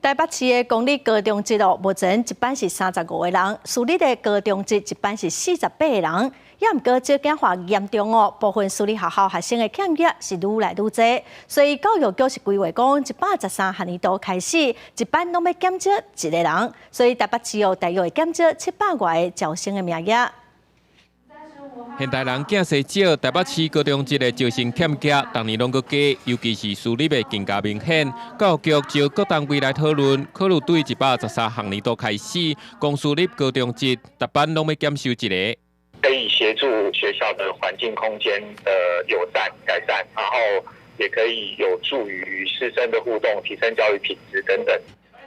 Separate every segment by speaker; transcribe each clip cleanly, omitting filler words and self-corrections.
Speaker 1: 台北市的公立高中节目前一班是35个人，私立的高中节一班是48个人。也毋过，这简化严重哦，部分私立学校学生的欠缺是愈来愈多，所以教育局是规划讲113学年度开始，一班拢要减少1个人，所以台北市大约会减少700外个招生的名额。
Speaker 2: 现代人囝势少，台北市高中节的招生欠缺，当年拢搁加，尤其是私立的更加明显。教育局就各单位来讨论，考虑对113学年度开始，公私立高中节逐班拢要减少1个。
Speaker 3: 可以协助学校的环境空间的友善改善，然后也可以有助于师生的互动，提升教育品质等等。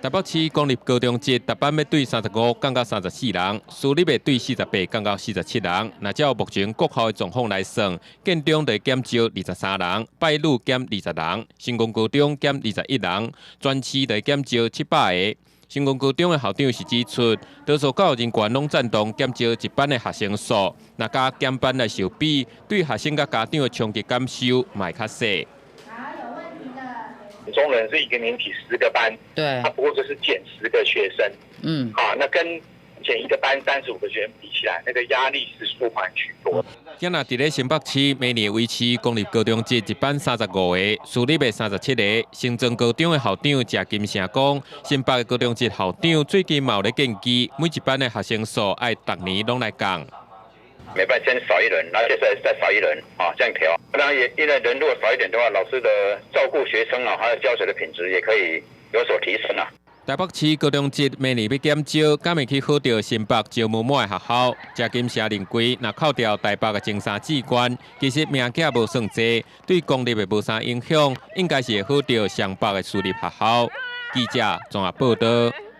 Speaker 2: 台北市公立高中节逐班要对35降到34人，私立的对48降到47人。那照目前国校的状况来算，建中得减少23人，拜鲁减20人，成功高中减21人，全市得减少700个。成功高中的校长是指出，多数教育人员拢赞同减少一班的学生数，那加减班来相比，对学生甲家长的冲击减少嘛会较小。
Speaker 3: 中人是一个年级10个班，
Speaker 4: 对，
Speaker 3: 它不过就是减10个学生，那跟减一个班35个学生比起来，那个压力是舒缓许多。
Speaker 2: 今仔伫咧新北市每年维持公立高中节一班35个，私立的37个。新庄高中的校长谢金城讲，新北的高中节校长最近嘛有咧建议，每一班的学生数爱逐年拢来降。
Speaker 3: 每班先少1人，然后接下来再少1人，这样调。当然也因为人如果少一点的话，老师的照顾学生还有教学的品质也可以有所提升啊。
Speaker 2: 台北市高中节明年要减少，敢会去好掉新北招募满的学校。谢金城认为，若扣掉台北的前3志愿，其实名额无算多，对公立的无啥影响，应该是会好掉上北的私立学校。记者综合报道。